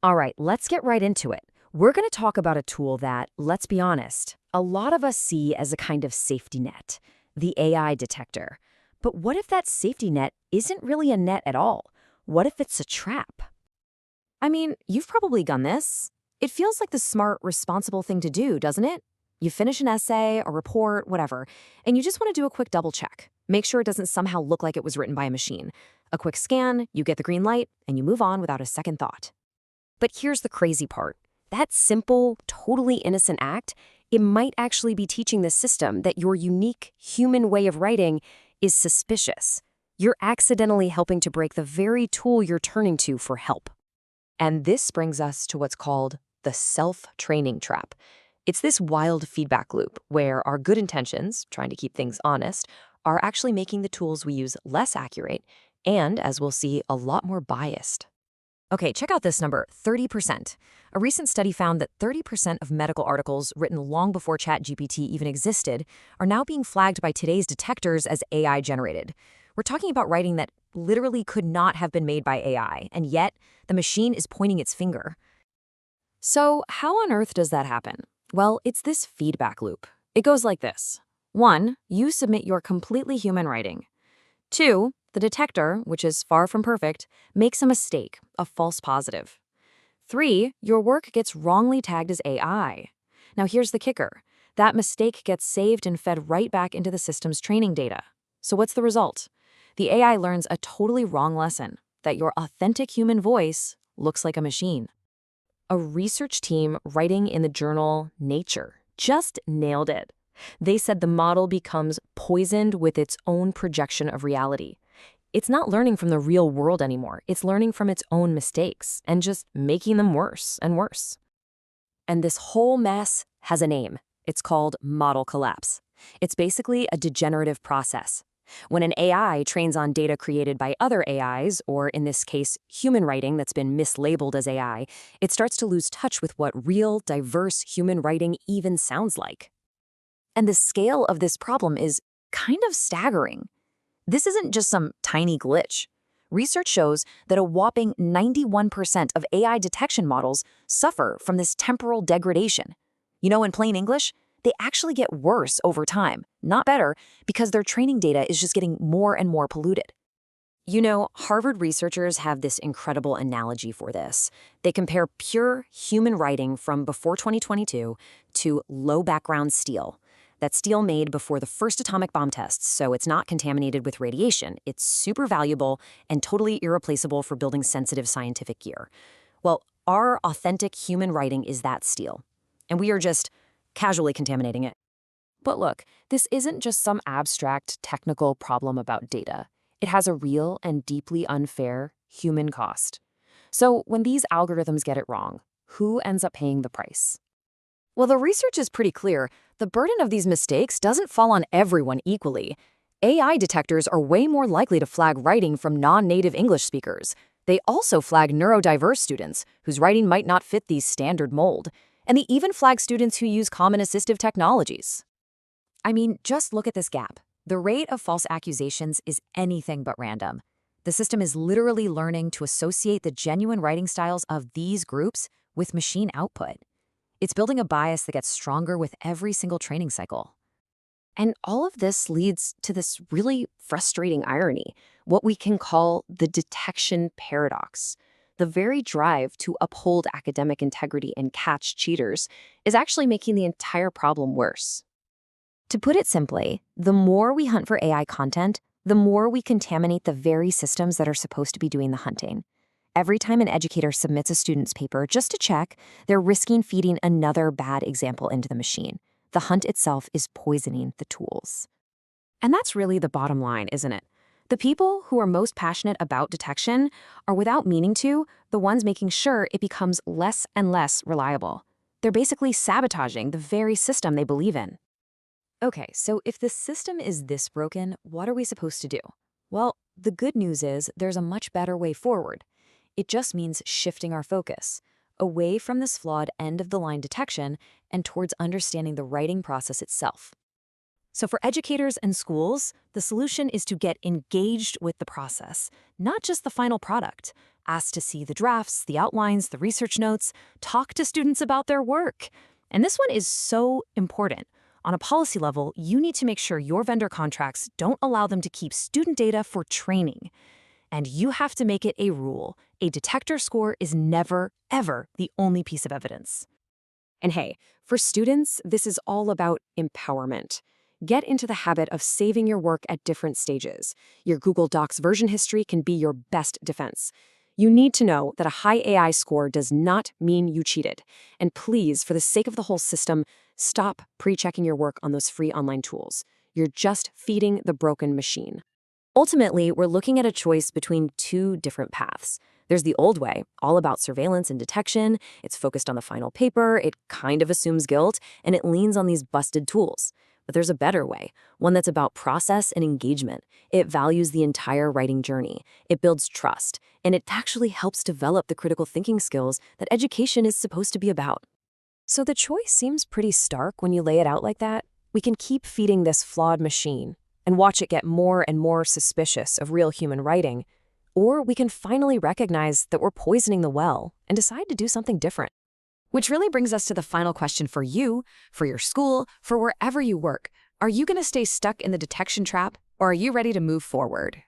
All right, let's get right into it. We're going to talk about a tool that, let's be honest, a lot of us see as a kind of safety net, the AI detector. But what if that safety net isn't really a net at all? What if it's a trap? I mean, you've probably done this. It feels like the smart, responsible thing to do, doesn't it? You finish an essay, a report, whatever, and you just want to do a quick double check. Make sure it doesn't somehow look like it was written by a machine. A quick scan, you get the green light, and you move on without a second thought. But here's the crazy part. That simple, totally innocent act, it might actually be teaching the system that your unique human way of writing is suspicious. You're accidentally helping to break the very tool you're turning to for help. And this brings us to what's called the self-training trap. It's this wild feedback loop where our good intentions, trying to keep things honest, are actually making the tools we use less accurate and, as we'll see, a lot more biased. Okay, check out this number, 30%. A recent study found that 30% of medical articles written long before ChatGPT even existed are now being flagged by today's detectors as AI generated. We're talking about writing that literally could not have been made by AI, and yet the machine is pointing its finger. So how on earth does that happen? Well, it's this feedback loop. It goes like this. 1, you submit your completely human writing. 2, the detector, which is far from perfect, makes a mistake, a false positive. 3, your work gets wrongly tagged as AI. Now here's the kicker. That mistake gets saved and fed right back into the system's training data. So what's the result? The AI learns a totally wrong lesson, that your authentic human voice looks like a machine. A research team writing in the journal Nature just nailed it. They said the model becomes poisoned with its own projection of reality. It's not learning from the real world anymore. It's learning from its own mistakes and just making them worse and worse. And this whole mess has a name. It's called model collapse. It's basically a degenerative process. When an AI trains on data created by other AIs, or in this case, human writing that's been mislabeled as AI, it starts to lose touch with what real, diverse human writing even sounds like. And the scale of this problem is kind of staggering. This isn't just some tiny glitch. Research shows that a whopping 91% of AI detection models suffer from this temporal degradation. You know, in plain English, they actually get worse over time, not better, because their training data is just getting more and more polluted. You know, Harvard researchers have this incredible analogy for this. They compare pure human writing from before 2022 to low background steel. That's steel made before the first atomic bomb tests, so it's not contaminated with radiation. It's super valuable and totally irreplaceable for building sensitive scientific gear. Well, our authentic human writing is that steel, and we are just casually contaminating it. But look, this isn't just some abstract technical problem about data. It has a real and deeply unfair human cost. So when these algorithms get it wrong, who ends up paying the price? Well, the research is pretty clear. The burden of these mistakes doesn't fall on everyone equally. AI detectors are way more likely to flag writing from non-native English speakers. They also flag neurodiverse students whose writing might not fit these standard mold. And they even flag students who use common assistive technologies. I mean, just look at this gap. The rate of false accusations is anything but random. The system is literally learning to associate the genuine writing styles of these groups with machine output. It's building a bias that gets stronger with every single training cycle. And all of this leads to this really frustrating irony, what we can call the detection paradox. The very drive to uphold academic integrity and catch cheaters is actually making the entire problem worse. To put it simply, the more we hunt for AI content, the more we contaminate the very systems that are supposed to be doing the hunting. Every time an educator submits a student's paper just to check, they're risking feeding another bad example into the machine. The hunt itself is poisoning the tools. And that's really the bottom line, isn't it? The people who are most passionate about detection are, without meaning to, the ones making sure it becomes less and less reliable. They're basically sabotaging the very system they believe in. Okay, so if the system is this broken, what are we supposed to do? Well, the good news is there's a much better way forward. It just means shifting our focus away from this flawed end-of-the-line detection and towards understanding the writing process itself. So for educators and schools, the solution is to get engaged with the process, not just the final product. Ask to see the drafts, the outlines, the research notes, talk to students about their work. And this one is so important. On a policy level, you need to make sure your vendor contracts don't allow them to keep student data for training. And you have to make it a rule. A detector score is never, ever the only piece of evidence. And hey, for students, this is all about empowerment. Get into the habit of saving your work at different stages. Your Google Docs version history can be your best defense. You need to know that a high AI score does not mean you cheated. And please, for the sake of the whole system, stop pre-checking your work on those free online tools. You're just feeding the broken machine. Ultimately, we're looking at a choice between two different paths. There's the old way, all about surveillance and detection. It's focused on the final paper, it kind of assumes guilt, and it leans on these busted tools. But there's a better way, one that's about process and engagement. It values the entire writing journey. It builds trust, and it actually helps develop the critical thinking skills that education is supposed to be about. So the choice seems pretty stark when you lay it out like that. We can keep feeding this flawed machine and watch it get more and more suspicious of real human writing, or we can finally recognize that we're poisoning the well and decide to do something different. Which really brings us to the final question for you, for your school, for wherever you work. Are you going to stay stuck in the detection trap, or are you ready to move forward?